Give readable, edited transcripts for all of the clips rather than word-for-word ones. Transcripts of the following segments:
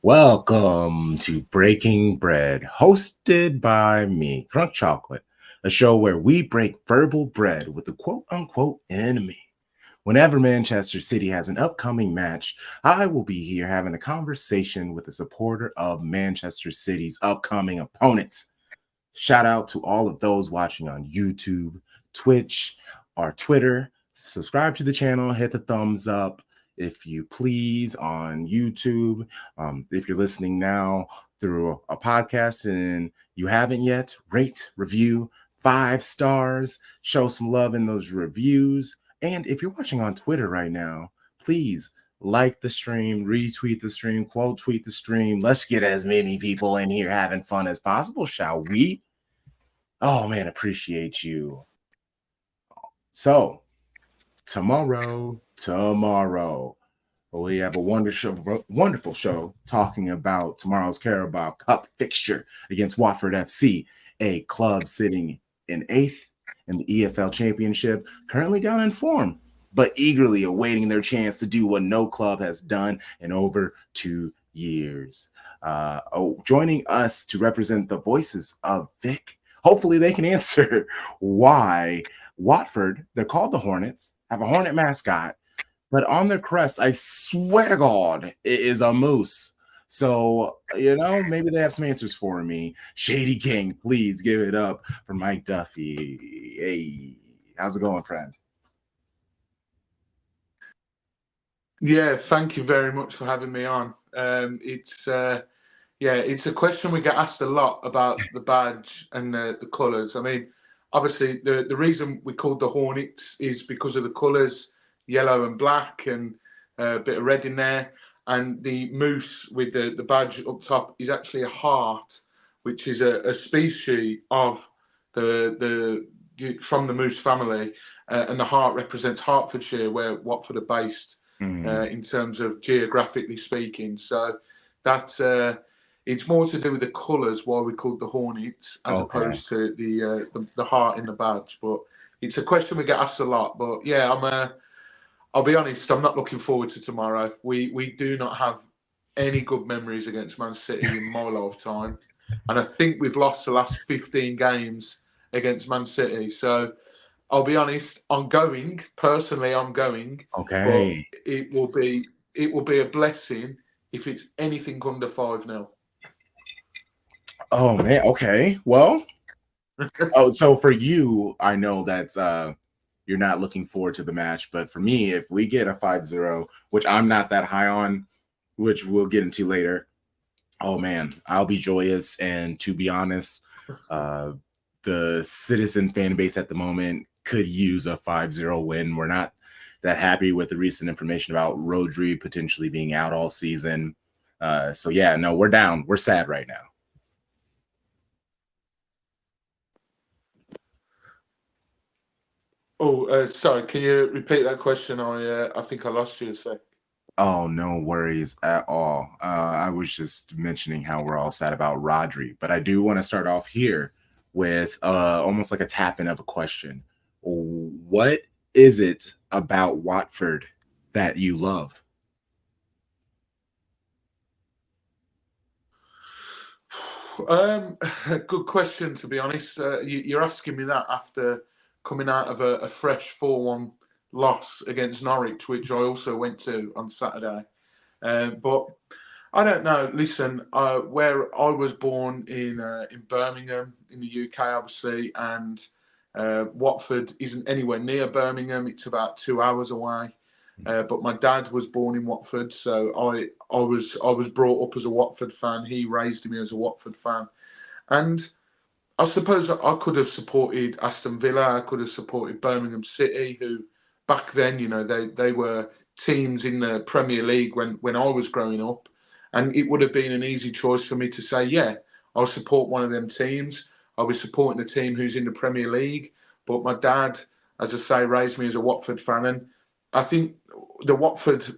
Welcome to Breaking Bread, hosted by me, Crunk Chocolate, a show where we break verbal bread with the quote unquote enemy. Whenever Manchester City has an upcoming match, I will be here having a conversation with a supporter of Manchester City's upcoming opponents. Shout out to all of those watching on YouTube, Twitch, or Twitter. Subscribe to the channel, hit the thumbs up if you please on YouTube. If you're listening now through a podcast and you haven't yet, rate, review, 5 stars, show some love in those reviews. And if you're watching on Twitter right now, please like the stream, retweet the stream, quote tweet the stream. Let's get as many people in here having fun as possible, shall we? Oh man, appreciate you. So tomorrow, we have a wonderful show talking about tomorrow's Carabao Cup fixture against Watford FC, a club sitting in 8th in the EFL Championship, currently down in form, but eagerly awaiting their chance to do what no club has done in over 2 years. Joining us to represent the voices of Vic. Hopefully they can answer why Watford, they're called the Hornets, have a Hornet mascot, but on their crest, I swear to God, it is a moose. So, maybe they have some answers for me. Shady King, please give it up for Mike Duffy. Hey, how's it going, friend? Yeah, thank you very much for having me on. It's a question we get asked a lot about the badge and the colours. I mean, obviously, the reason we called the Hornets is because of the colours, yellow and black, and a bit of red in there. And the moose with the badge up top is actually a hart, which is a species of from the moose family, and the hart represents Hertfordshire, where Watford are based. In terms of geographically speaking. So that's it's more to do with the colours why we called the Hornets as opposed to the heart in the badge. But it's a question we get asked a lot. But yeah, I'll be honest, I'm not looking forward to tomorrow. We do not have any good memories against Man City in my lifetime. And I think we've lost the last 15 games against Man City. So I'll be honest, I'm going. Personally, I'm going. Okay. But it will be a blessing if it's anything under 5-0. Oh man, okay. Well, so for you, I know that you're not looking forward to the match, but for me, if we get a 5-0, which I'm not that high on, which we'll get into later, oh man, I'll be joyous. And to be honest, the Citizen fan base at the moment could use a 5-0 win. We're not that happy with the recent information about Rodri potentially being out all season. So yeah, no, we're down. We're sad right now. Oh, sorry. Can you repeat that question? I think I lost you a sec. Oh, no worries at all. I was just mentioning how we're all sad about Rodri, but I do want to start off here with almost like a tap in of a question. What is it about Watford that you love? Good question, to be honest. You're asking me that after coming out of a fresh 4-1 loss against Norwich, which I also went to on Saturday. But I don't know. Listen, where I was born in Birmingham, in the UK, obviously, and Watford isn't anywhere near Birmingham. It's about 2 hours away. But my dad was born in Watford, so I was brought up as a Watford fan. He raised me as a Watford fan, and I suppose I could have supported Aston Villa. I could have supported Birmingham City, who back then, they were teams in the Premier League when I was growing up, and it would have been an easy choice for me to say, yeah, I'll support one of them teams. I was supporting the team who's in the Premier League, but my dad, as I say, raised me as a Watford fan, and I think the Watford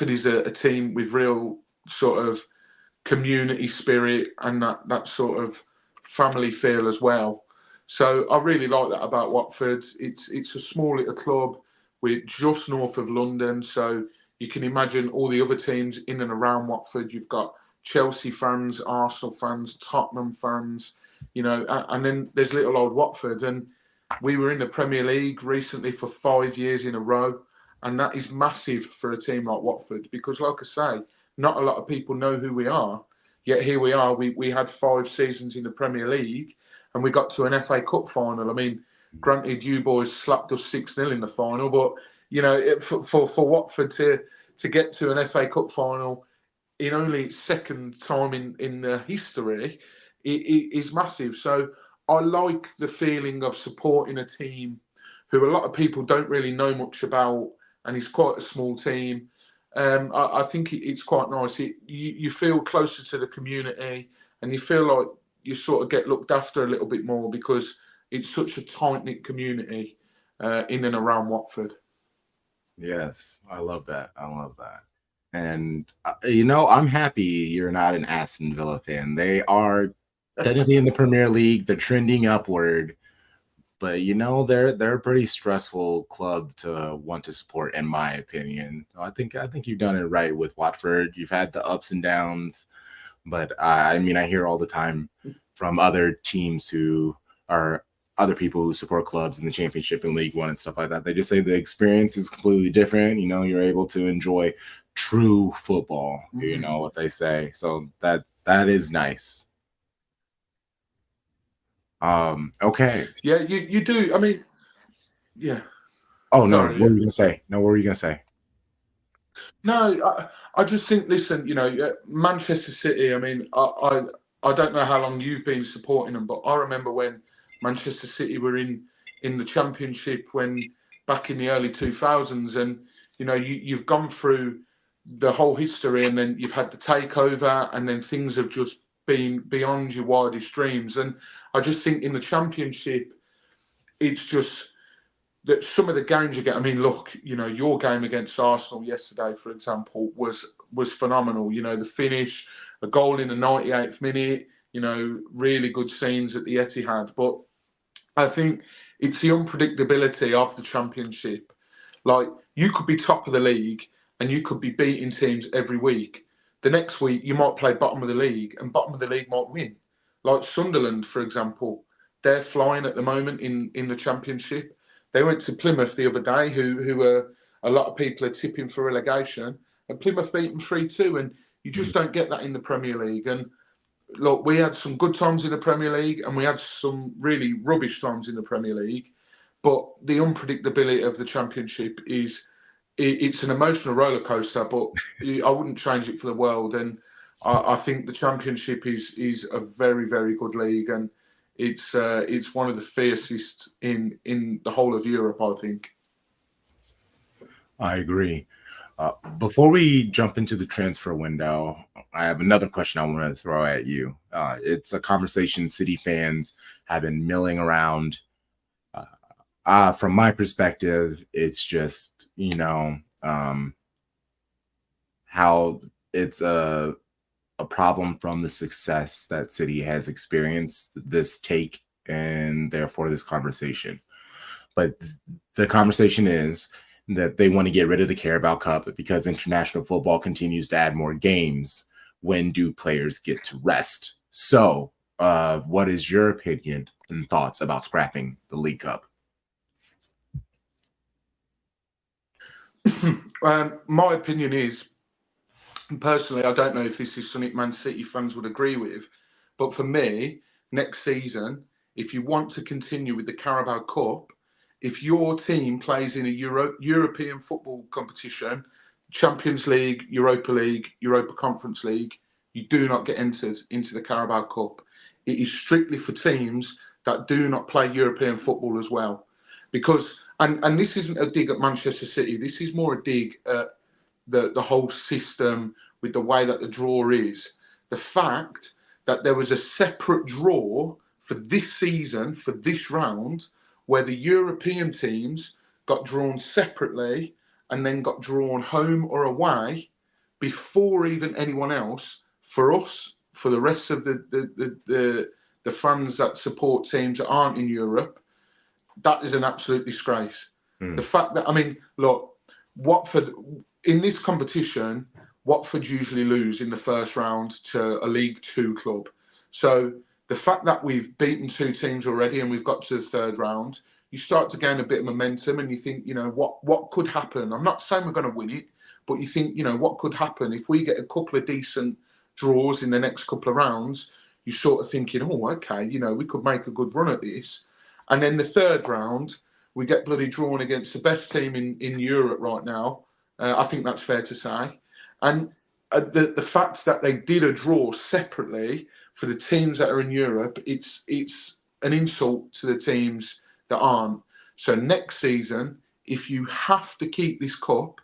is a team with real sort of community spirit and that sort of family feel as well. So I really like that about Watford. It's a small little club. We're just north of London, so you can imagine all the other teams in and around Watford. You've got Chelsea fans, Arsenal fans, Tottenham fans, and then there's little old Watford. And we were in the Premier League recently for 5 years in a row. And that is massive for a team like Watford because, like I say, not a lot of people know who we are. Yet here we are. We had 5 seasons in the Premier League and we got to an FA Cup final. I mean, granted, you boys slapped us 6-0 in the final, but, for Watford to get to an FA Cup final in only its second time in the history is massive. So I like the feeling of supporting a team who a lot of people don't really know much about, and it's quite a small team. I think it's quite nice. You feel closer to the community, and you feel like you sort of get looked after a little bit more because it's such a tight-knit community in and around Watford. Yes, I love that. I love that. And, I'm happy you're not an Aston Villa fan. They are technically in the Premier League. They're trending upward. But, they're a pretty stressful club to want to support, in my opinion. I think you've done it right with Watford. You've had the ups and downs. But, I hear all the time from other teams who are other people who support clubs in the Championship and League One and stuff like that. They just say the experience is completely different. You're able to enjoy true football, what they say. So that is nice. Okay. Yeah, you do. I mean, yeah. Oh, no. Sorry, What were you going to say? No, what were you going to say? No, I just think, listen, Manchester City, I mean, I don't know how long you've been supporting them, but I remember when Manchester City were in the Championship back in the early 2000s, and, you've gone through the whole history, and then you've had the takeover, and then things have just been beyond your wildest dreams. And I just think in the Championship, it's just that some of the games you get. I mean, look, your game against Arsenal yesterday, for example, was phenomenal. The finish, a goal in the 98th minute. Really good scenes at the Etihad. But I think it's the unpredictability of the Championship. Like, you could be top of the league and you could be beating teams every week. The next week you might play bottom of the league and bottom of the league might win. Like Sunderland, for example, they're flying at the moment in the Championship. They went to Plymouth the other day, who a lot of people are tipping for relegation, and Plymouth beat them 3-2. And you just don't get that in the Premier League. And look, we had some good times in the Premier League, and we had some really rubbish times in the Premier League. But the unpredictability of the Championship it's an emotional roller coaster. But I wouldn't change it for the world. And I think the Championship is a very, very good league, and it's one of the fiercest in the whole of Europe, I think. I agree. Before we jump into the transfer window, I have another question I want to throw at you. It's a conversation City fans have been milling around. From my perspective, it's just, how it's a problem from the success that City has experienced, this take, and therefore this conversation. But the conversation is that they want to get rid of the Carabao Cup because international football continues to add more games. When do players get to rest? So, what is your opinion and thoughts about scrapping the League Cup? My opinion is, personally, I don't know if this is something Man City fans would agree with, but for me, next season, if you want to continue with the Carabao Cup, if your team plays in a European football competition, Champions League, Europa Conference League, you do not get entered into the Carabao Cup. It is strictly for teams that do not play European football as well. Because, and this isn't a dig at Manchester City, this is more a dig at the whole system with the way that the draw is. The fact that there was a separate draw for this season, for this round, where the European teams got drawn separately and then got drawn home or away before even anyone else. For us, for the rest of the fans that support teams that aren't in Europe, that is an absolute disgrace. The fact that, I mean, look, Watford, in this competition, Watford usually lose in the first round to a League Two club. So the fact that we've beaten two teams already and we've got to the third round, you start to gain a bit of momentum and you think, what could happen? I'm not saying we're going to win it, but you think, what could happen if we get a couple of decent draws in the next couple of rounds? You're sort of thinking, oh, okay, we could make a good run at this. And then the third round, we get bloody drawn against the best team in Europe right now. I think that's fair to say. And the fact that they did a draw separately for the teams that are in Europe, it's an insult to the teams that aren't. So next season, if you have to keep this cup,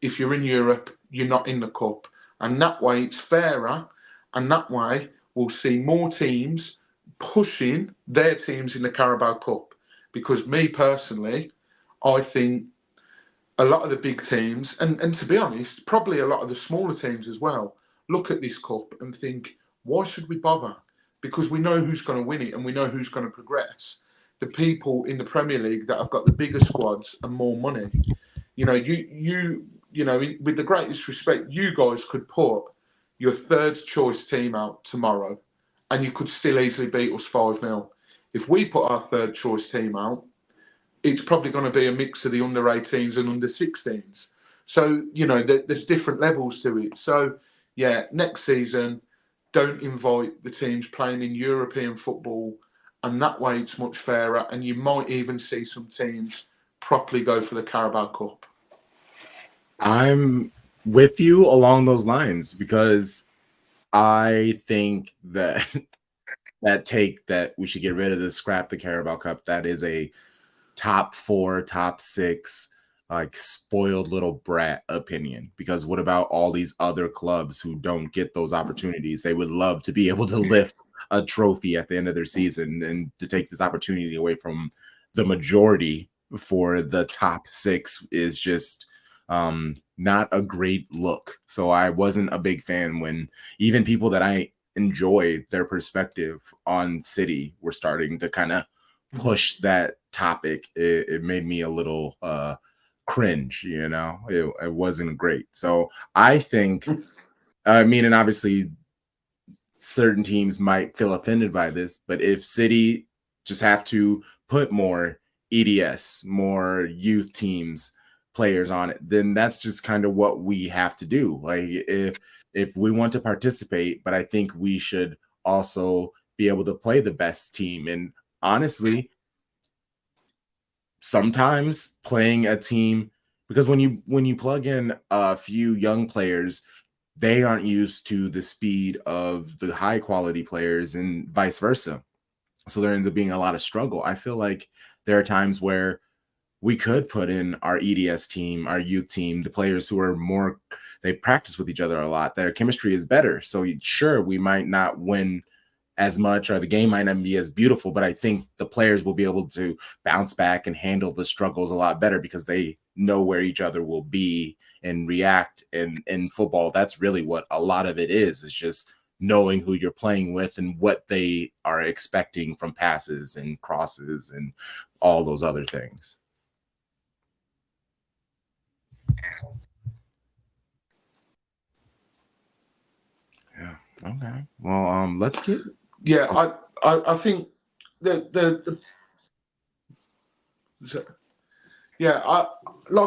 if you're in Europe, you're not in the cup. And that way it's fairer. And that way we'll see more teams pushing their teams in the Carabao Cup. Because me personally, I think a lot of the big teams, and to be honest, probably a lot of the smaller teams as well, look at this cup and think, why should we bother? Because we know who's going to win it and we know who's going to progress. The people in the Premier League that have got the bigger squads and more money, with the greatest respect, you guys could put your third choice team out tomorrow and you could still easily beat us 5-0. If we put our third choice team out, it's probably going to be a mix of the under 18s and under 16s. So, there's different levels to it. So, yeah, next season, don't invite the teams playing in European football. And that way it's much fairer. And you might even see some teams properly go for the Carabao Cup. I'm with you along those lines because I think that that we should get rid of the scrap the Carabao Cup. That is a top 4, top 6, like spoiled little brat opinion. Because what about all these other clubs who don't get those opportunities? They would love to be able to lift a trophy at the end of their season, and to take this opportunity away from the majority for the top 6 is just not a great look. So I wasn't a big fan when even people that I enjoy their perspective on City were starting to kind of push that topic. It made me a little cringe, it wasn't great. So I think, and obviously certain teams might feel offended by this, but if City just have to put more EDS, more youth teams players on it, then that's just kind of what we have to do. Like if we want to participate, but I think we should also be able to play the best team. And honestly, sometimes playing a team, because when you plug in a few young players, they aren't used to the speed of the high quality players and vice versa. So there ends up being a lot of struggle. I feel like there are times where we could put in our EDS team, our youth team, the players who are more, they practice with each other a lot. Their chemistry is better. So sure, we might not win as much, or the game might not be as beautiful, but I think the players will be able to bounce back and handle the struggles a lot better because they know where each other will be and react. And in football, that's really what a lot of it is just knowing who you're playing with and what they are expecting from passes and crosses and all those other things. Yeah. Okay. Well, let's get. Yeah, I think like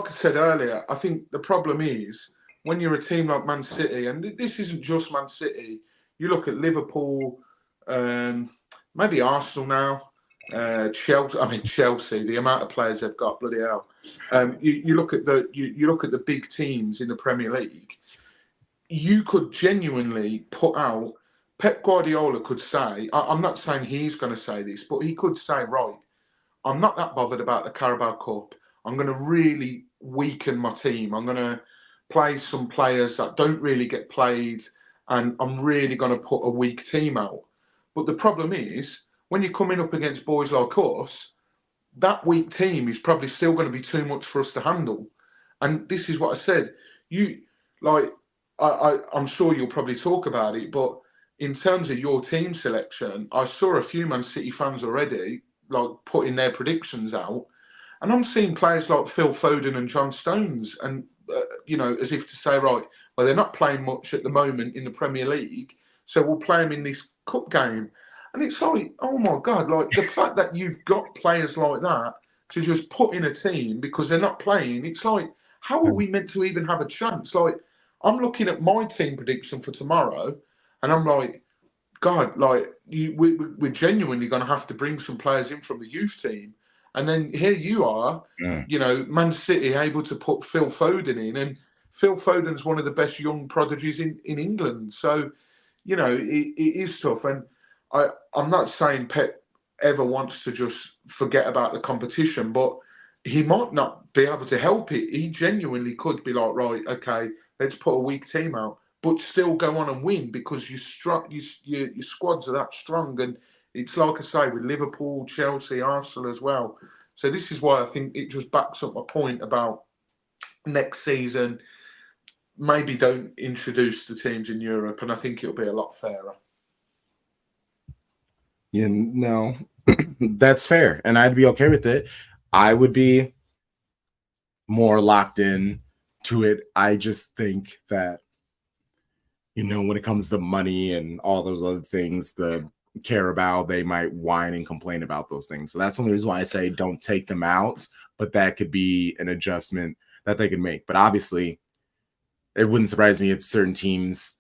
I said earlier, I think the problem is when you're a team like Man City, and this isn't just Man City. You look at Liverpool, maybe Arsenal now, Chelsea. The amount of players they've got, bloody hell. You look at the big teams in the Premier League. You could genuinely put out. Pep Guardiola could say, I'm not saying he's going to say this, but he could say, right, I'm not that bothered about the Carabao Cup. I'm going to really weaken my team. I'm going to play some players that don't really get played, and I'm really going to put a weak team out. But the problem is, when you're coming up against boys like us, that weak team is probably still going to be too much for us to handle. And this is what I said. I'm sure you'll probably talk about it, but in terms of your team selection, I saw a few Man City fans already putting their predictions out, and I'm seeing players like Phil Foden and John Stones, and as if to say, right, well, they're not playing much at the moment in the Premier League, so we'll play them in this cup game. And it's like, oh my God, like the fact that you've got players like that to just put in a team because they're not playing, it's like, how are we meant to even have a chance? Like, I'm looking at my team prediction for tomorrow, and I'm like, God, like we're genuinely going to have to bring some players in from the youth team, and then here you are, Man City able to put Phil Foden in, and Phil Foden's one of the best young prodigies in England. So, it is tough, and I'm not saying Pep ever wants to just forget about the competition, but he might not be able to help it. He genuinely could be like, right, okay, let's put a weak team out, but still go on and win because your squads are that strong. And it's like I say with Liverpool, Chelsea, Arsenal as well. So this is why I think it just backs up my point about next season. Maybe don't introduce the teams in Europe, and I think it'll be a lot fairer. That's fair, and I'd be okay with it. I would be more locked in to it. I just think that, when it comes to money and all those other things, the Carabao, they might whine and complain about those things. So that's the only reason why I say don't take them out, but that could be an adjustment that they could make. But obviously, it wouldn't surprise me if certain teams.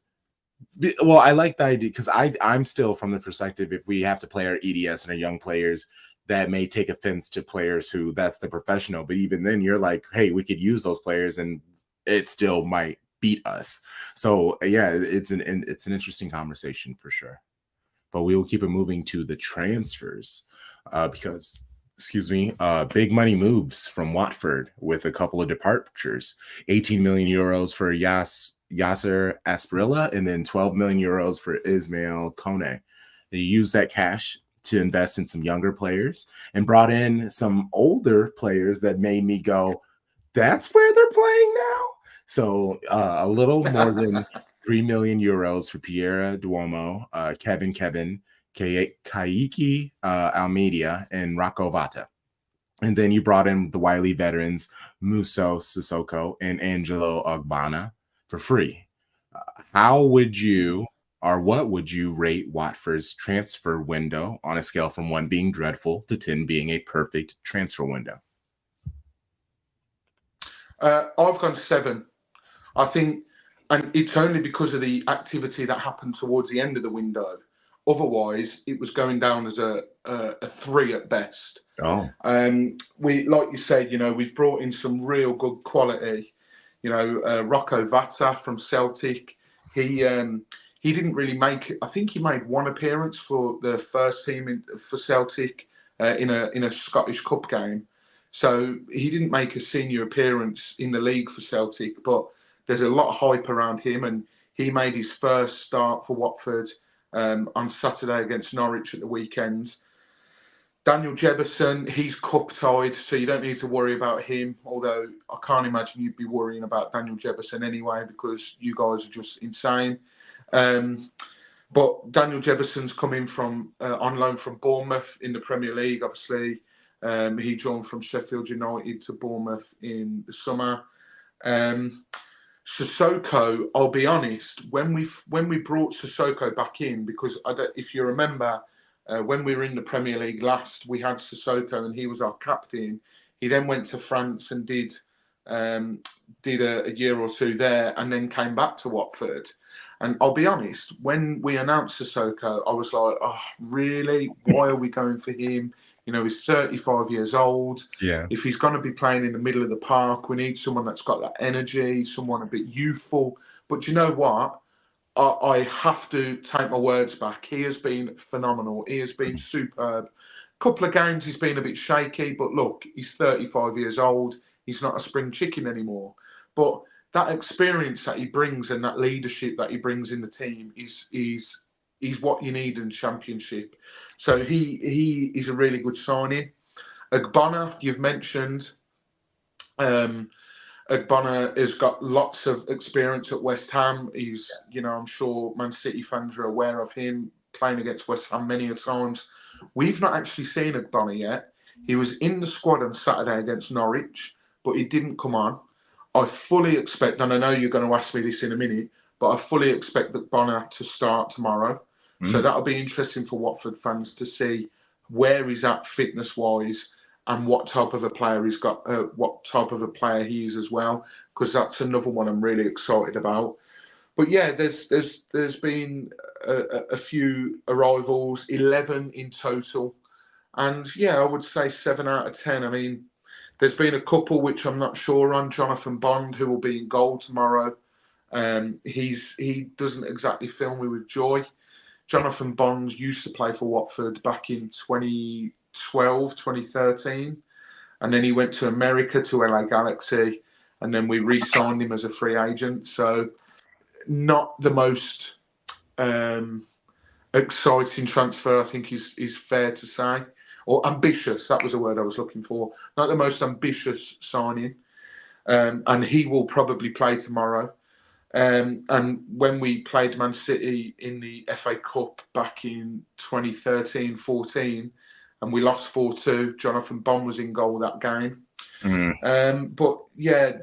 Well, I like the idea because I'm still from the perspective if we have to play our EDS and our young players, that may take offense to players who that's the professional. But even then, you're like, hey, we could use those players, and it still might beat us. So yeah, it's an interesting conversation for sure. But we will keep it moving to the transfers because. Big money moves from Watford with a couple of departures. 18 million euros for Yasser Asprilla, and then 12 million euros for Ismail Kone. They used that cash to invest in some younger players and brought in some older players that made me go, that's where they're playing now? So a little more than 3 million euros for Pierre Duomo, Kevin, Kaiki Almeida, and Rocco Vata. And then you brought in the wily veterans Muso Sissoko and Angelo Ogbonna for free. How would you, or what would you rate Watford's transfer window on a scale from 1 being dreadful to 10 being a perfect transfer window? I've gone 7. I think, and it's only because of the activity that happened towards the end of the window. Otherwise, it was going down as a 3 at best. Oh, we, like you said, we've brought in some real good quality. Rocco Vata from Celtic. He didn't really make. I think he made one appearance for the first team for Celtic in a Scottish Cup game. So he didn't make a senior appearance in the league for Celtic, but there's a lot of hype around him, and he made his first start for Watford on Saturday against Norwich at the weekend. Daniel Jefferson, he's cup tied, so you don't need to worry about him. Although I can't imagine you'd be worrying about Daniel Jefferson anyway, because you guys are just insane. But Daniel Jefferson's coming from on loan from Bournemouth in the Premier League, obviously. He joined from Sheffield United to Bournemouth in the summer. Sissoko, I'll be honest, when we brought Sissoko back in, because if you remember, when we were in the Premier League last, we had Sissoko and he was our captain. He then went to France and did a year or two there, and then came back to Watford. And I'll be honest, when we announced Sissoko, I was like, oh, really? Why are we going for him? He's 35 years old. yeah. If he's going to be playing in the middle of the park, we need someone that's got that energy, someone a bit youthful. But you know what? I have to take my words back. He has been phenomenal. He has been superb. Couple of games he's been a bit shaky, but look, he's 35 years old. He's not a spring chicken anymore. But that experience that he brings and that leadership that he brings in the team is what you need in Championship. So he is a really good signing. Ogbonna, you've mentioned. Ogbonna has got lots of experience at West Ham. He's, I'm sure Man City fans are aware of him playing against West Ham many a times. We've not actually seen Ogbonna yet. He was in the squad on Saturday against Norwich, but he didn't come on. I fully expect, and I know you're going to ask me this in a minute, but I fully expect that Bonner to start tomorrow. So that'll be interesting for Watford fans to see where he's at fitness-wise and what type of a player he's got, what type of a player he is as well, because that's another one I'm really excited about. But yeah, there's been a few arrivals, 11 in total, and yeah, I would say 7 out of 10. I mean, there's been a couple which I'm not sure on. Jonathan Bond, who will be in goal tomorrow. He doesn't exactly fill me with joy. Jonathan Bond used to play for Watford back in 2012, 2013, and then he went to America to LA Galaxy, and then we re-signed him as a free agent. So not the most exciting transfer, I think is fair to say. Or ambitious, that was the word I was looking for. Not the most ambitious signing. And he will probably play tomorrow. And when we played Man City in the FA Cup back in 2013-14, and we lost 4-2, Jonathan Bond was in goal that game. But yeah,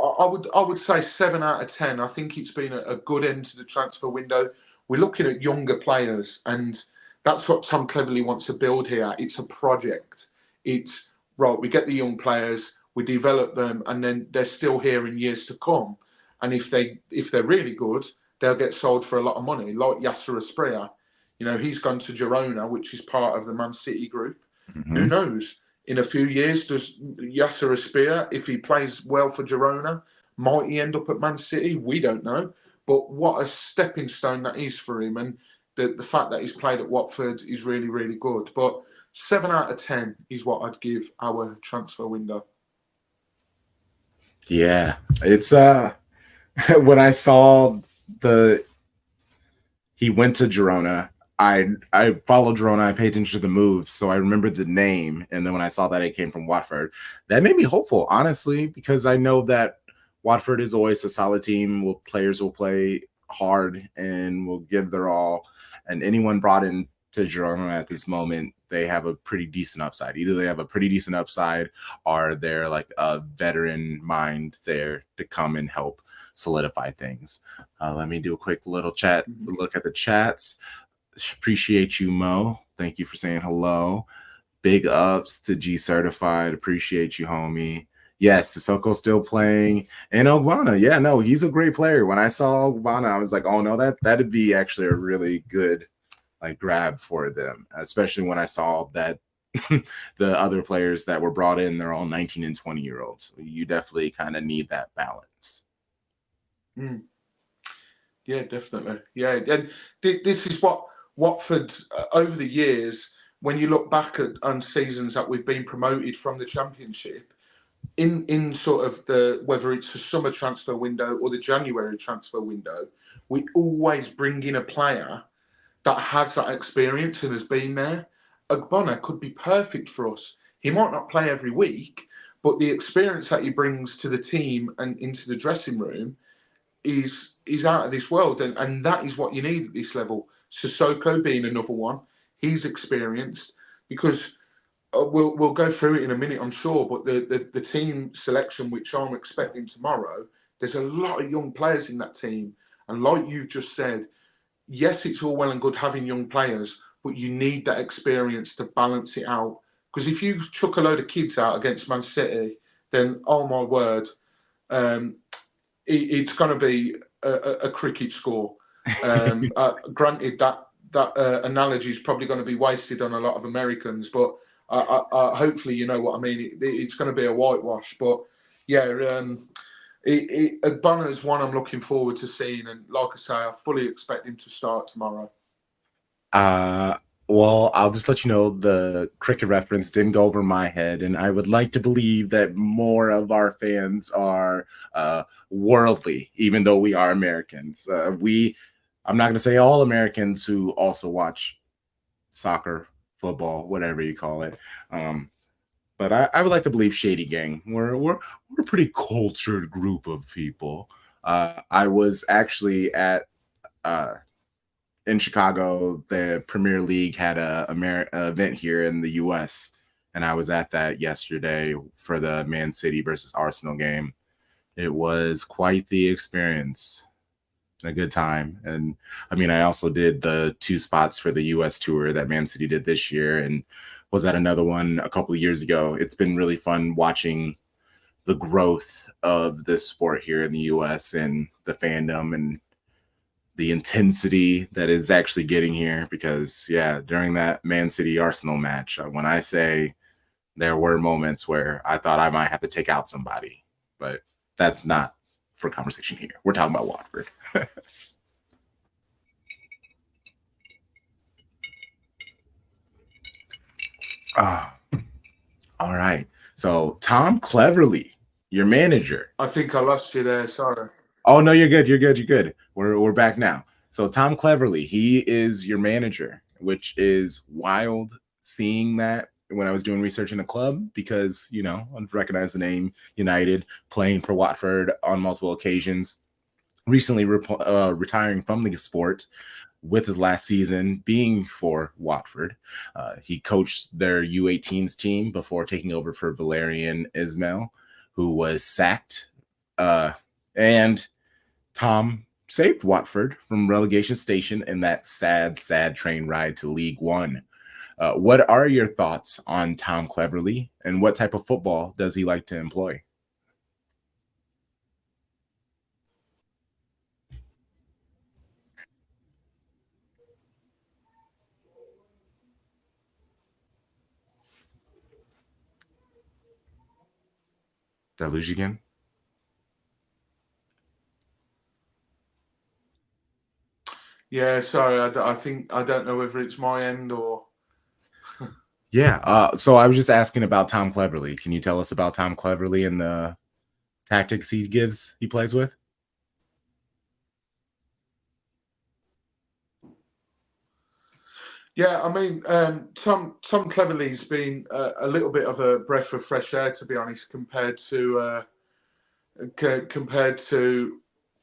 I would say 7 out of 10. I think it's been a good end to the transfer window. We're looking at younger players, and that's what Tom Cleverley wants to build here. It's a project. It's right. We get the young players, we develop them, and then they're still here in years to come. And if they're really good, they'll get sold for a lot of money. Like Yasser Asprilla, he's gone to Girona, which is part of the Man City group. Who knows? In a few years, does Yasser Asprilla, if he plays well for Girona, might he end up at Man City? We don't know. But what a stepping stone that is for him. And the fact that he's played at Watford is really, really good. But 7 out of 10 is what I'd give our transfer window. Yeah, it's when I saw he went to Girona, I followed Girona, I paid attention to the moves, so I remembered the name. And then when I saw that it came from Watford, that made me hopeful, honestly, because I know that Watford is always a solid team. Players will play hard and will give their all. And anyone brought in to Girona at this moment, they have a pretty decent upside. Either they have a pretty decent upside or they're like a veteran mind there to come and help solidify things. Let me do a quick little look at the chats. Appreciate you, Mo. Thank you for saying hello. Big ups to G Certified. Appreciate you, homie. Yes, Sissoko's still playing. And Ogbonna, yeah, no, he's a great player. When I saw Ogbonna, I was like, oh no, that'd be actually a really good grab for them, especially when I saw that the other players that were brought in, they're all 19 and 20-year-olds. So you definitely kind of need that balance. Yeah, definitely. Yeah, and this is what Watford, over the years, when you look back on seasons that we've been promoted from the Championship, in sort of whether it's a summer transfer window or the January transfer window, we always bring in a player that has that experience and has been there. Ogbonna could be perfect for us. He might not play every week, but the experience that he brings to the team and into the dressing room is out of this world, and that is what you need at this level. Sissoko being another one, he's experienced, because we'll go through it in a minute, I'm sure. But the team selection, which I'm expecting tomorrow, there's a lot of young players in that team, and like you've just said, yes, it's all well and good having young players, but you need that experience to balance it out. Because if you chuck a load of kids out against Man City, then oh my word, it's going to be a cricket score. Granted, that analogy is probably going to be wasted on a lot of Americans, but hopefully you know what I mean. It's going to be a whitewash. But yeah, Bonner is one I'm looking forward to seeing, and like I say, I fully expect him to start tomorrow. Well, I'll just let you know the cricket reference didn't go over my head, and I would like to believe that more of our fans are worldly, even though we are Americans. I'm not going to say all Americans who also watch soccer, football, whatever you call it. But I would like to believe Shady Gang. We're a pretty cultured group of people. I was actually at in Chicago, the Premier League had a event here in the U.S., and I was at that yesterday for the Man City versus Arsenal game. It was quite the experience. A good time. And I mean, I also did the 2 spots for the US tour that Man City did this year and was at another one a couple of years ago. It's been really fun watching the growth of this sport here in the US and the fandom and the intensity that is actually getting here. Because, yeah, during that Man City Arsenal match, when I say there were moments where I thought I might have to take out somebody, but that's not for conversation here. We're talking about Watford. Ah, all right. So Tom Cleverly, your manager. I think I lost you there. Sorry. Oh no, you're good. You're good. You're good. We're back now. So Tom Cleverly, he is your manager, which is wild seeing that when I was doing research in the club because I recognize the name United, playing for Watford on multiple occasions, recently retiring from the sport with his last season being for Watford. He coached their U18s team before taking over for Valerian Ismail, who was sacked. And Tom saved Watford from relegation station in that sad, sad train ride to League One. What are your thoughts on Tom Cleverly, and what type of football does he like to employ? Did I lose you again? Yeah, sorry. I think I don't know whether it's my end or. Yeah. So I was just asking about Tom Cleverly. Can you tell us about Tom Cleverly and the tactics he plays with? Yeah, I mean, Tom Cleverley's been a little bit of a breath of fresh air, to be honest, compared to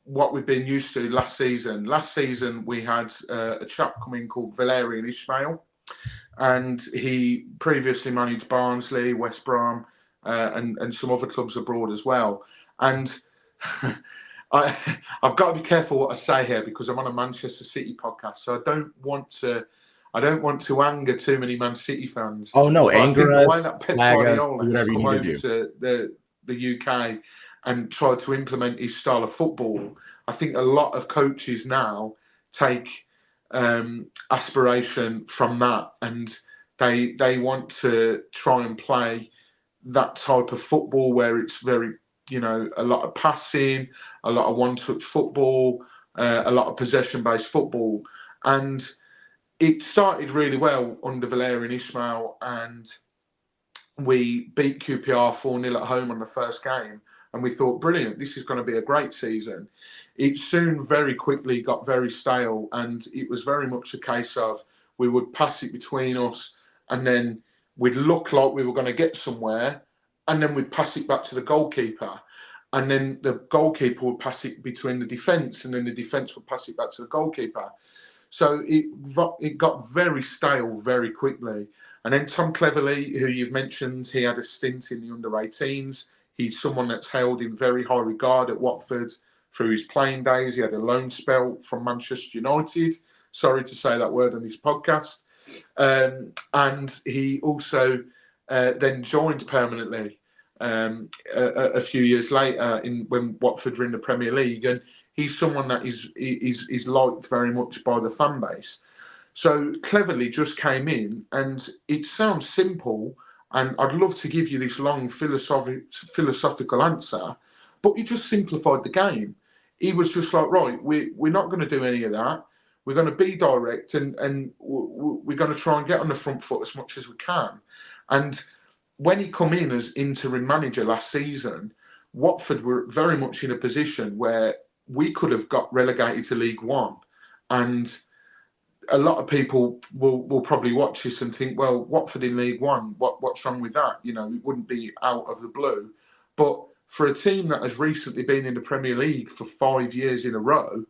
what we've been used to last season. Last season we had a chap come in called Valerian Ismail, and he previously managed Barnsley, West Brom, and some other clubs abroad as well. And I, I've got to be careful what I say here because I'm on a Manchester City podcast, so I don't want to anger too many Man City fans. Oh no, But I anger think the way us, that Pep flag us, do Guardiola has whatever you come need to over do. to the UK and tried to implement his style of football, I think a lot of coaches now take aspiration from that, and they want to try and play that type of football where it's very, a lot of passing, a lot of one-touch football, a lot of possession-based football, and it started really well under Valerian Ismail, and we beat QPR 4-0 at home on the first game, and we thought, brilliant, this is going to be a great season. It soon very quickly got very stale, and it was very much a case of we would pass it between us, and then we'd look like we were going to get somewhere, and then we'd pass it back to the goalkeeper. And then the goalkeeper would pass it between the defence, and then the defence would pass it back to the goalkeeper. So it got very stale very quickly. And then Tom Cleverley, who you've mentioned, he had a stint in the under-18s. He's someone that's held in very high regard at Watford through his playing days. He had a loan spell from Manchester United. Sorry to say that word on his podcast. And he also then joined permanently a few years later when Watford were in the Premier League. And he's someone that is liked very much by the fan base. So Cleverly just came in, and it sounds simple, and I'd love to give you this long philosophical answer, but he just simplified the game. He was just like, right, we're not going to do any of that. We're going to be direct, and we're going to try and get on the front foot as much as we can. And when he come in as interim manager last season, Watford were very much in a position where we could have got relegated to League One, and a lot of people will probably watch this and think, well, Watford in League One, what's wrong with that? It wouldn't be out of the blue. But for a team that has recently been in the Premier League for 5 years in a row,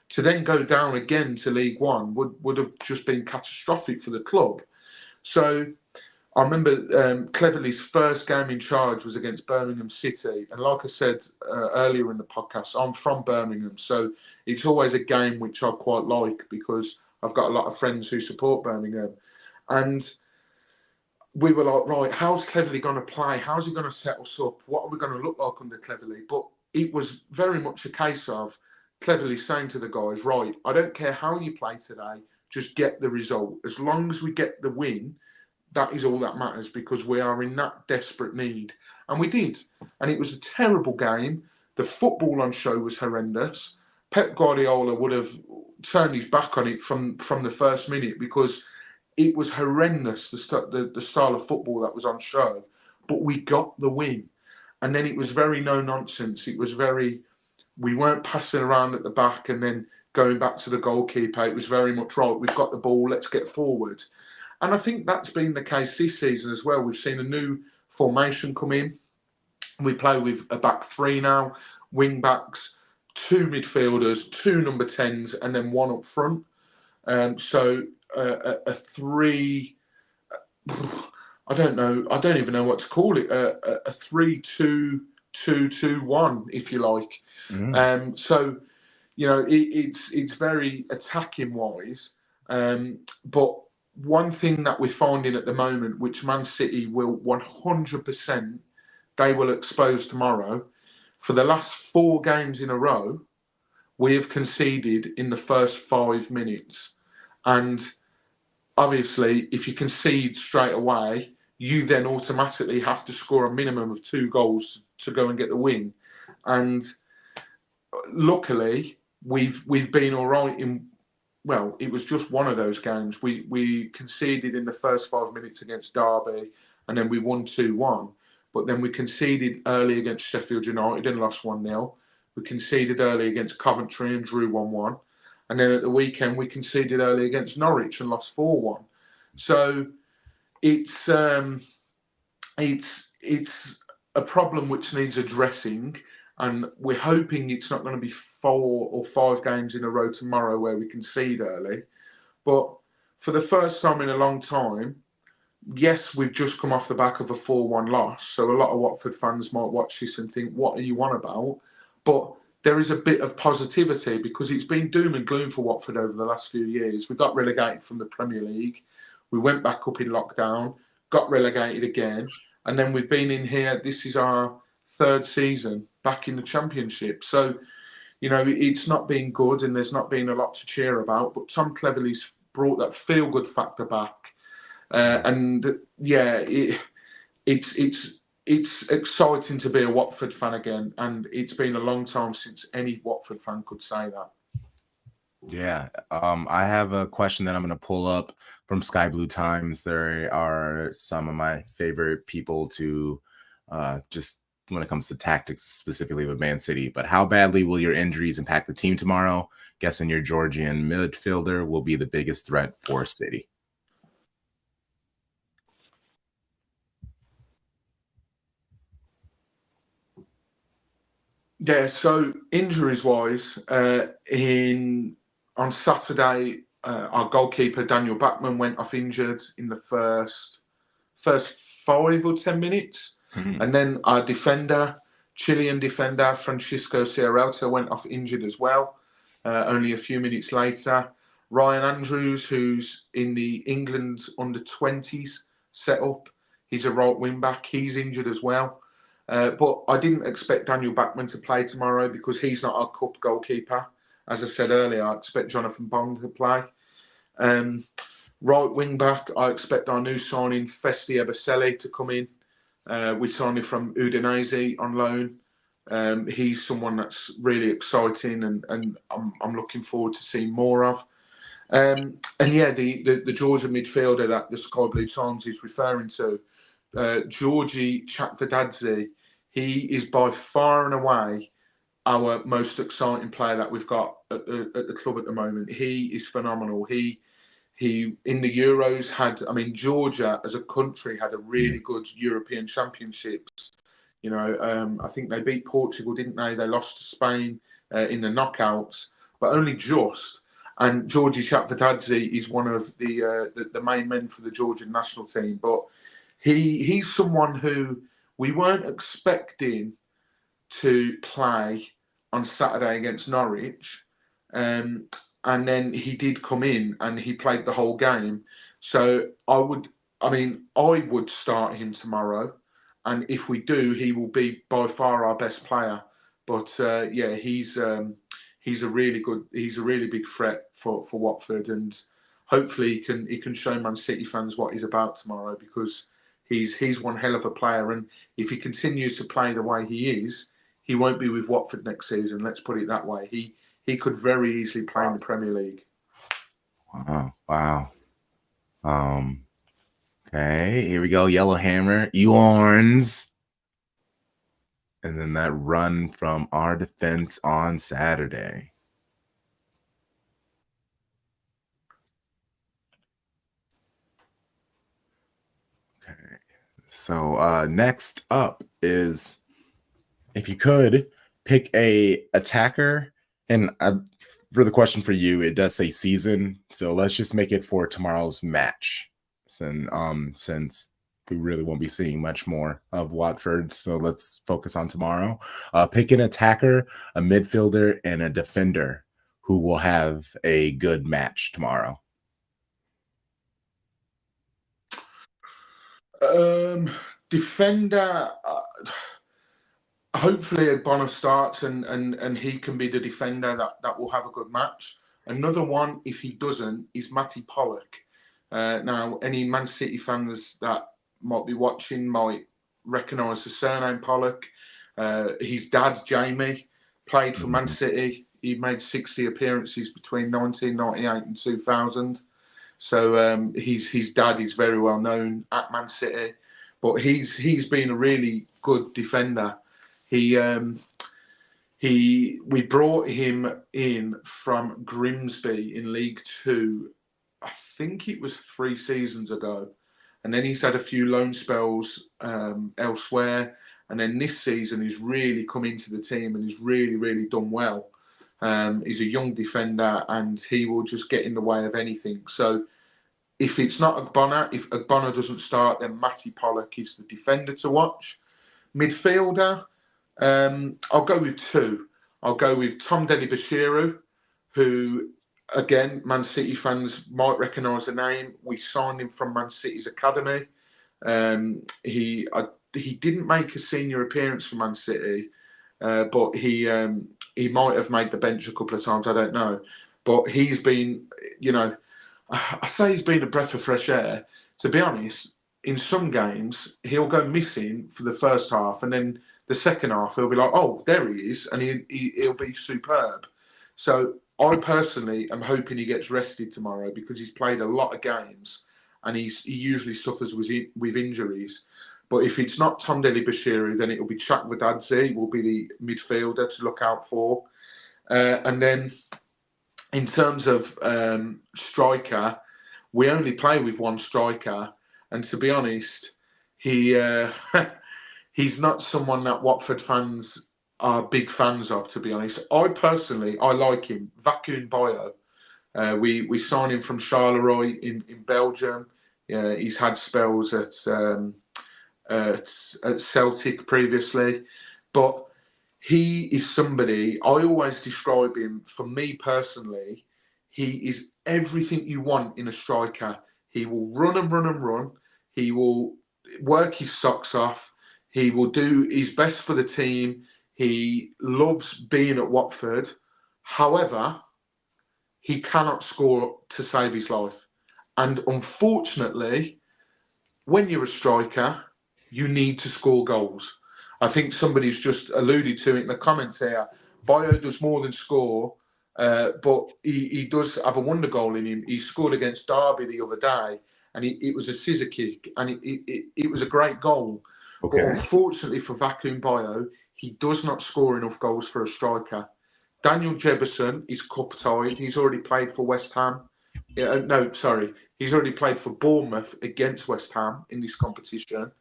to then go down again to League One would have just been catastrophic for the club. So I remember Cleverley's first game in charge was against Birmingham City. And like I said earlier in the podcast, I'm from Birmingham. So it's always a game which I quite like because I've got a lot of friends who support Birmingham. And we were like, right, how's Cleverley going to play? How's he going to set us up? What are we going to look like under Cleverley? But it was very much a case of Cleverley saying to the guys, right, I don't care how you play today, just get the result. As long as we get the win, that is all that matters because we are in that desperate need. And we did. And it was a terrible game. The football on show was horrendous. Pep Guardiola would have turned his back on it from the first minute because it was horrendous, the style of football that was on show. But we got the win. And then it was very no nonsense. It was very, we weren't passing around at the back and then going back to the goalkeeper. It was very much, right, we've got the ball, let's get forward. And I think that's been the case this season as well. We've seen a new formation come in. We play with a back three now, wing backs, two midfielders, two number 10s, and then one up front. So a three, I don't know, I don't even know what to call it, a 3-2-2-2-1, if you like. So, you know, it's very attacking wise, but one thing that we're finding at the moment, which Man City will 100%, they will expose tomorrow, for the last 4 games in a row, we have conceded in the first 5 minutes. And obviously, if you concede straight away, you then automatically have to score a minimum of 2 goals to go and get the win. And luckily, we've been all right in. Well, it was just one of those games. We conceded in the first 5 minutes against Derby, and then we won 2-1. But then we conceded early against Sheffield United and lost 1-0. We conceded early against Coventry and drew 1-1. And then at the weekend, we conceded early against Norwich and lost 4-1. So it's a problem which needs addressing. And we're hoping it's not going to be 4 or 5 games in a row tomorrow where we concede early. But for the first time in a long time, yes, we've just come off the back of a 4-1 loss. So a lot of Watford fans might watch this and think, what are you on about? But there is a bit of positivity because it's been doom and gloom for Watford over the last few years. We got relegated from the Premier League. We went back up in lockdown, got relegated again. And then we've been in here. This is our 3rd season back in the Championship. So, you know, it's not been good and there's not been a lot to cheer about. But Tom Cleverley's brought that feel-good factor back. And yeah, it's exciting to be a Watford fan again. And it's been a long time since any Watford fan could say that. Yeah, I have a question that I'm going to pull up from Sky Blue Times. There are some of my favorite people to just when it comes to tactics, specifically with Man City. But how badly will your injuries impact the team tomorrow? Guessing your Georgian midfielder will be the biggest threat for City. Yeah, so injuries-wise, on Saturday, our goalkeeper Daniel Bachmann went off injured in the first 5 or 10 minutes, and then our Chilean defender Francisco Sierralta went off injured as well. Only a few minutes later, Ryan Andrews, who's in the England under-20s setup, he's a right wing back. He's injured as well. But I didn't expect Daniel Bachmann to play tomorrow because he's not our cup goalkeeper. As I said earlier, I expect Jonathan Bond to play. Right wing back, I expect our new signing, Festi Ebosele, to come in. We signed him from Udinese on loan. He's someone that's really exciting and I'm looking forward to seeing more of. And yeah, the Georgia midfielder that the Sky Blue Times is referring to, Georgie Chakvedadze, he is by far and away our most exciting player that we've got at the club at the moment. He is phenomenal. He in the Euros Georgia as a country had a really good European Championships. You know, I think they beat Portugal, didn't they? They lost to Spain in the knockouts, but only just. And Georgie Chakvedadze is one of the main men for the Georgian national team. But he's someone who we weren't expecting to play on Saturday against Norwich, and then he did come in and he played the whole game. So I would start him tomorrow, and if we do, he will be by far our best player. But yeah, he's a really big threat for Watford, and hopefully he can show Man City fans what he's about tomorrow, because he's one hell of a player, and if he continues to play the way he is, he won't be with Watford next season. Let's put it that way. He could very easily play in the Premier League. Wow. Okay, here we go. Yellowhammer, Eorns. And then that run from our defense on Saturday. Okay. So next up is, if you could pick a attacker, and for the question for you, it does say season, so let's just make it for tomorrow's match, since we really won't be seeing much more of Watford, so let's focus on tomorrow. Pick an attacker, a midfielder, and a defender who will have a good match tomorrow. Defender. Hopefully Bonner starts and he can be the defender that will have a good match. Another one, if he doesn't, is Matty Pollock. Now, any Man City fans that might be watching might recognise the surname Pollock. His dad, Jamie, played for Man City. He made 60 appearances between 1998 and 2000. So his dad is very well known at Man City. But he's been a really good defender. We brought him in from Grimsby in League Two. I think it was 3 seasons ago, and then he's had a few loan spells elsewhere. And then this season, he's really come into the team and he's really done well. He's a young defender and he will just get in the way of anything. So if it's not Ogbonna, if Ogbonna doesn't start, then Matty Pollock is the defender to watch. Midfielder. I'll go with 2. I'll go with Tom Dele-Bashiru, who, again, Man City fans might recognise the name. We signed him from Man City's academy. He didn't make a senior appearance for Man City, but he might have made the bench a couple of times. I don't know, but he's been, I say he's been a breath of fresh air. To be honest, in some games he'll go missing for the first half, and then the second half he'll be like, "Oh, there he is," and he'll be superb. So I personally am hoping he gets rested tomorrow, because he's played a lot of games and he usually suffers with injuries. But if it's not Tom Dele-Bashiru, then it'll be Chakvedadze will be the midfielder to look out for. And then in terms of striker, we only play with one striker, and to be honest, he's not someone that Watford fans are big fans of, to be honest. I like him. Vakun Bayo. We signed him from Charleroi in Belgium. He's had spells at Celtic previously. But he is somebody, I always describe him, for me personally, he is everything you want in a striker. He will run and run and run. He will work his socks off. He will do his best for the team. He loves being at Watford. However, he cannot score to save his life. And unfortunately, when you're a striker, you need to score goals. I think somebody's just alluded to it in the comments here. Bayo does more than score, but he does have a wonder goal in him. He scored against Derby the other day, and it was a scissor kick, and it was a great goal. Okay. But unfortunately for Vakun Bayo, he does not score enough goals for a striker. Daniel Jefferson is cup-tied. He's already played for West Ham. He's already played for Bournemouth against West Ham in this competition.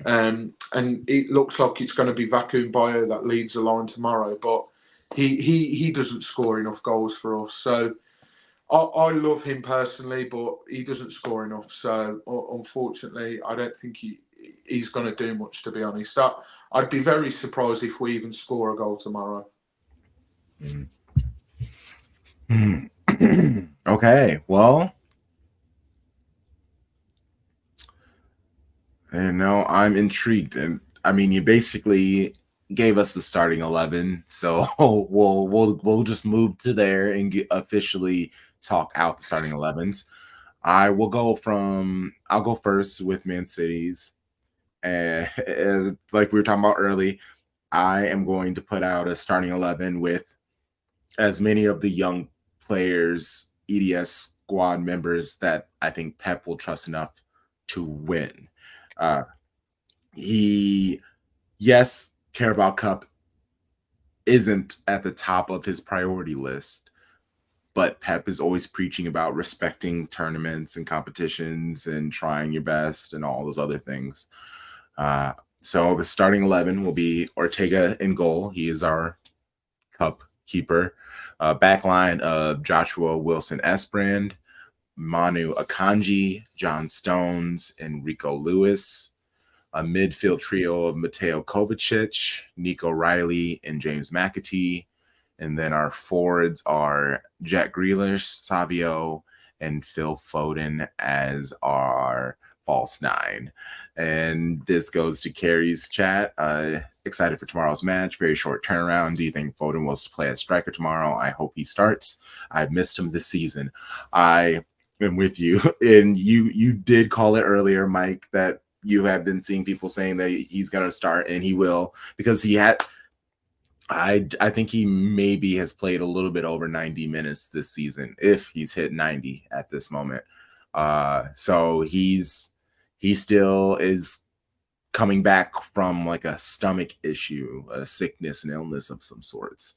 And it looks like it's going to be Vakun Bayo that leads the line tomorrow, but he doesn't score enough goals for us. So I love him personally, but he doesn't score enough. So unfortunately, I don't think he's going to do much. To be honest, I'd be very surprised if we even score a goal tomorrow. Okay, well, I'm intrigued, and I mean, you basically gave us the starting 11, so we'll just move to there and officially talk out the starting 11s. I'll go first with Man City's, and like we were talking about early, I am going to put out a starting 11 with as many of the young players, EDS squad members that I think Pep will trust enough to win. Uh, he, yes, Carabao Cup isn't at the top of his priority list, but Pep is always preaching about respecting tournaments and competitions and trying your best and all those other things. So the starting 11 will be Ortega in goal. He is our cup keeper. Backline of Joshua Wilson Esbrand, Manu Akanji, John Stones, and Rico Lewis. A midfield trio of Mateo Kovacic, Nico Riley, and James McAtee. And then our forwards are Jack Grealish, Savio, and Phil Foden as our false nine. And this goes to Carrie's chat. Excited for tomorrow's match. Very short turnaround. Do you think Foden will play as striker tomorrow? I hope he starts. I've missed him this season. I am with you. And you did call it earlier, Mike, that you have been seeing people saying that he's going to start, and he will, because he had I think he maybe has played a little bit over 90 minutes this season, if he's hit 90 at this moment. So he still is coming back from like a stomach issue, a sickness and illness of some sorts.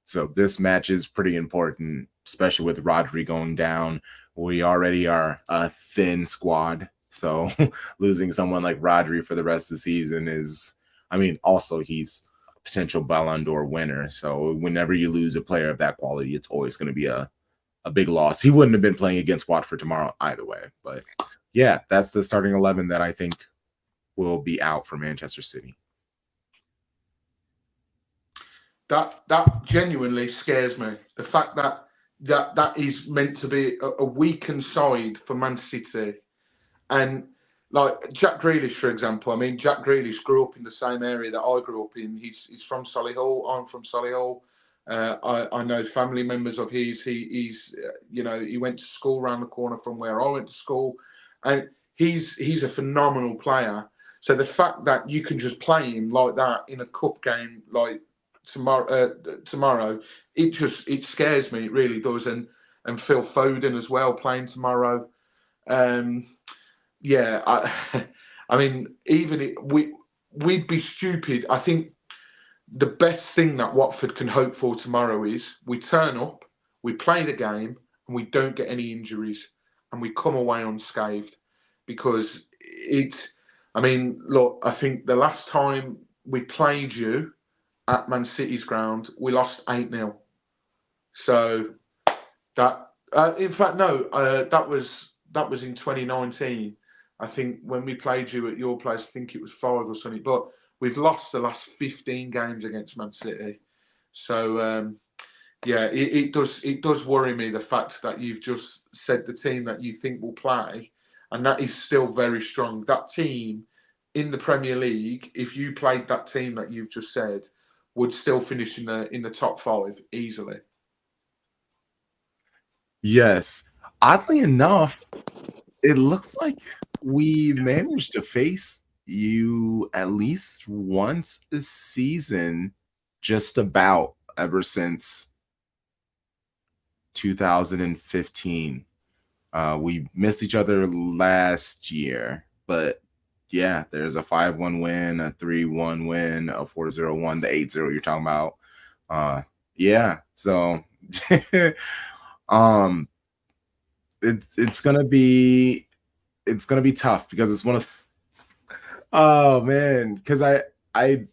So this match is pretty important, especially with Rodri going down. We already are a thin squad, so losing someone like Rodri for the rest of the season is, I mean, also he's potential Ballon d'Or winner. So whenever you lose a player of that quality, it's always going to be a big loss. He wouldn't have been playing against Watford tomorrow either way. But yeah, that's the starting 11 that I think will be out for Manchester City. That genuinely scares me. The fact that is meant to be a weakened side for Man City, and like Jack Grealish, for example. I mean, Jack Grealish grew up in the same area that I grew up in. He's from Solihull. I'm from Solihull. I know family members of his. He's he went to school around the corner from where I went to school, and he's a phenomenal player. So the fact that you can just play him like that in a cup game like tomorrow, it scares me. It really does. And Phil Foden as well playing tomorrow. Yeah, I mean, we'd be stupid. I think the best thing that Watford can hope for tomorrow is we turn up, we play the game, and we don't get any injuries, and we come away unscathed. Because I mean, look, I think the last time we played you at Man City's ground, we lost 8-0. So that, in fact, no, that was in 2019. I think when we played you at your place, I think it was 5 or something. But we've lost the last 15 games against Man City. So yeah, it does worry me, the fact that you've just said the team that you think will play, and that is still very strong. That team in the Premier League, if you played that team that you've just said, would still finish in the top 5 easily. Yes. Oddly enough, it looks like we managed to face you at least once a season, just about ever since 2015. We missed each other last year, but yeah, there's a 5-1 win, a 3-1 win, a 4-0 the 8-0 you're talking about. Yeah, so um it's gonna be tough, because it's one of oh man, because I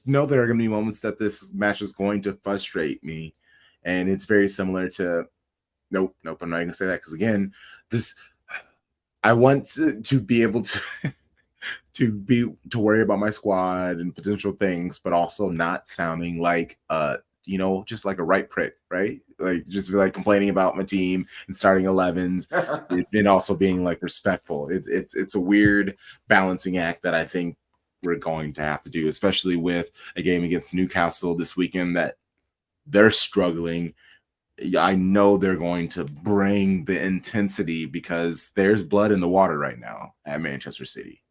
know there are gonna be moments that this match is going to frustrate me, and it's very similar to Nope, nope. I'm not even gonna say that because again, this I want to be able to to worry about my squad and potential things, but also not sounding like just like a right prick, right? Like just like complaining about my team and starting 11s, and also being like respectful. It's a weird balancing act that I think we're going to have to do, especially with a game against Newcastle this weekend that they're struggling. I know they're going to bring the intensity because there's blood in the water right now at Manchester City.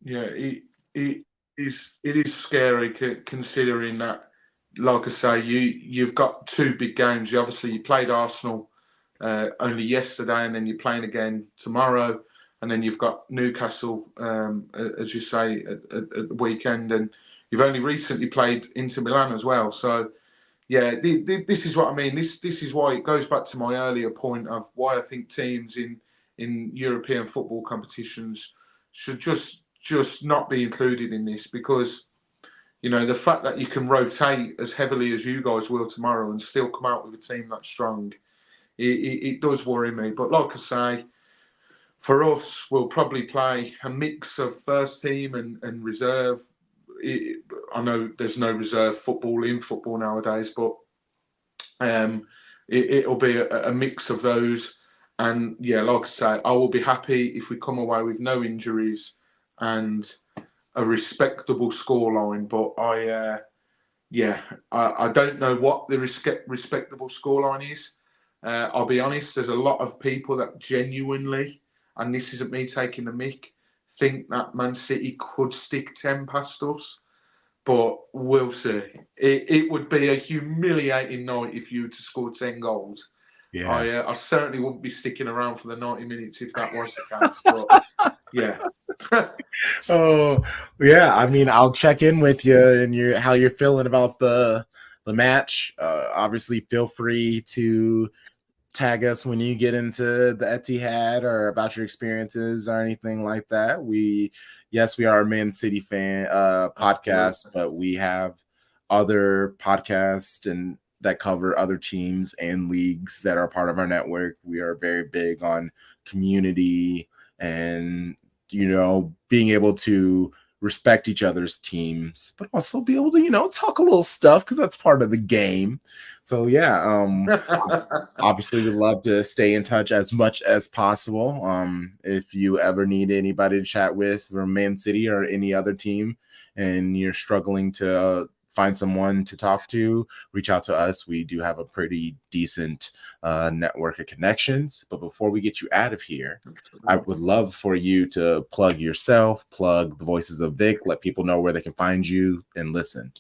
Yeah, it is scary considering that, like I say, you've got two big games. You played Arsenal only yesterday, and then you're playing again tomorrow, and then you've got Newcastle, as you say, at the weekend, and you've only recently played Inter Milan as well. So yeah, this is what I mean. This is why it goes back to my earlier point of why I think teams in European football competitions should just not be included in this, because the fact that you can rotate as heavily as you guys will tomorrow and still come out with a team that's strong, it does worry me. But like I say, for us, we'll probably play a mix of first team and reserve. I know there's no reserve football in football nowadays, but it'll be a mix of those. And yeah, like I say, I will be happy if we come away with no injuries and a respectable scoreline. But I don't know what the respectable scoreline is. I'll be honest, there's a lot of people that genuinely, and this isn't me taking the mick, think that Man City could stick 10 past us. But we'll see. It would be a humiliating night if you were to score 10 goals. Yeah. I certainly wouldn't be sticking around for the 90 minutes if that was the case. But yeah. Oh, yeah. I mean, I'll check in with you and how you're feeling about the match. Obviously, feel free to tag us when you get into the Etihad or about your experiences or anything like that. Yes, we are a Man City fan podcast, but we have other podcasts and that cover other teams and leagues that are part of our network. We are very big on community and being able to respect each other's teams, but also be able to talk a little stuff because that's part of the game. So yeah, obviously would love to stay in touch as much as possible. If you ever need anybody to chat with from Man City or any other team and you're struggling to find someone to talk to, reach out to us. We do have a pretty decent network of connections. But before we get you out of here, I would love for you to plug yourself, plug the Voices of Vic, let people know where they can find you and listen.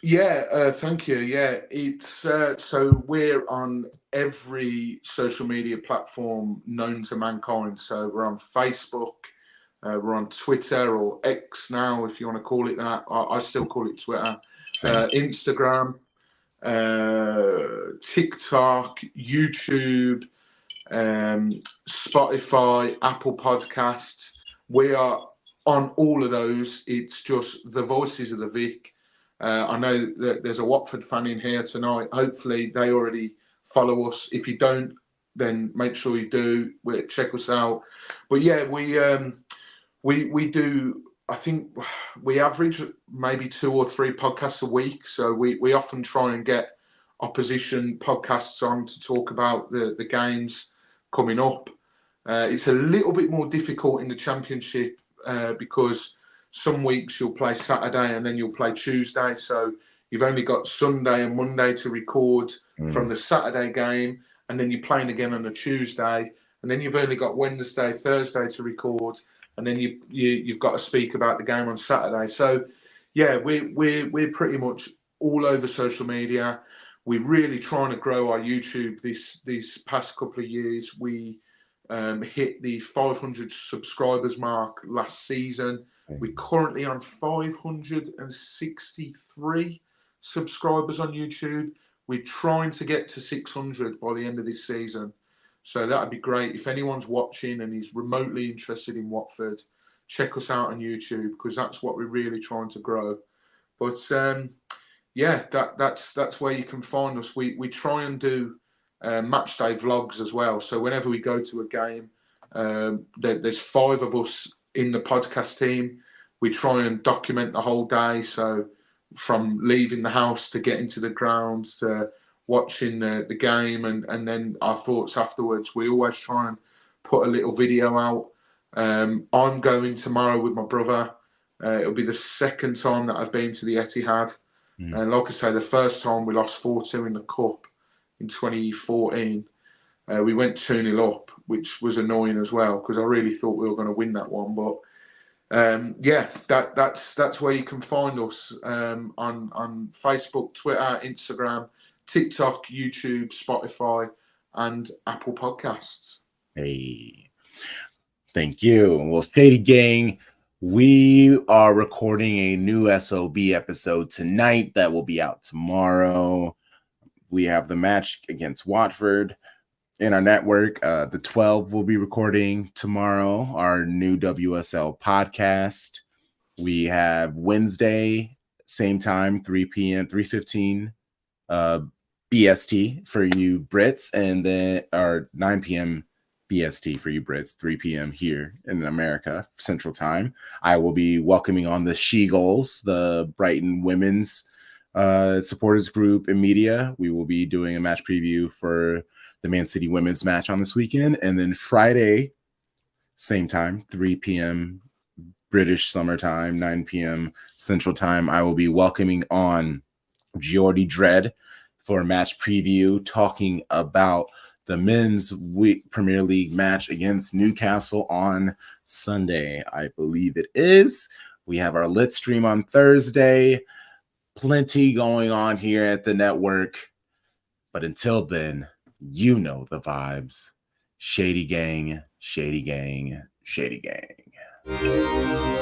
Yeah, thank you. Yeah, it's so we're on every social media platform known to mankind. So we're on Facebook, we're on Twitter or X now, if you want to call it that. I still call it Twitter. Instagram, TikTok, YouTube, Spotify, Apple Podcasts. We are on all of those. It's just the Voices of the Vic. I know that there's a Watford fan in here tonight. Hopefully they already follow us. If you don't, then make sure you do. Check us out. But yeah, we do. I think we average maybe 2 or 3 podcasts a week. So we often try and get opposition podcasts on to talk about the games coming up. It's a little bit more difficult in the Championship because some weeks you'll play Saturday and then you'll play Tuesday. So you've only got Sunday and Monday to record from the Saturday game, and then you're playing again on a Tuesday, and then you've only got Wednesday, Thursday to record, and then you've got to speak about the game on Saturday. So yeah, we're pretty much all over social media. We're really trying to grow our YouTube these past couple of years. We hit the 500 subscribers mark last season. We're currently on 563 subscribers on YouTube. We're trying to get to 600 by the end of this season. So that'd be great. If anyone's watching and is remotely interested in Watford, check us out on YouTube, because that's what we're really trying to grow. But yeah, that's where you can find us. We try and do match day vlogs as well. So whenever we go to a game, there's 5 of us in the podcast team. We try and document the whole day. So from leaving the house to getting to the grounds to watching the game, and then our thoughts afterwards. We always try and put a little video out. I'm going tomorrow with my brother. It'll be the second time that I've been to the Etihad. And like I say, the first time we lost 4-2 in the Cup in 2014. We went 2-0 up, which was annoying as well, because I really thought we were going to win that one. But yeah, that's where you can find us, on Facebook, Twitter, Instagram, TikTok, YouTube, Spotify, and Apple Podcasts. Hey, thank you. Well, Shady Gang, we are recording a new SOB episode tonight that will be out tomorrow. We have the match against Watford in our network. The 12 will be recording tomorrow, our new WSL podcast. We have Wednesday, same time, 3 p.m., 3:15 BST for you Brits, and then our 9 p.m. BST for you Brits, 3 p.m. here in America, Central Time. I will be welcoming on the She-Goals, the Brighton women's supporters group and media. We will be doing a match preview for the Man City women's match on this weekend. And then Friday, same time, 3 p.m. British summertime, 9 p.m. Central Time, I will be welcoming on Geordie Dredd for a match preview, talking about the men's Premier League match against Newcastle on Sunday, I believe it is. We have our lit stream on Thursday. Plenty going on here at the network. But until then, you know the vibes. Shady Gang, Shady Gang, Shady Gang.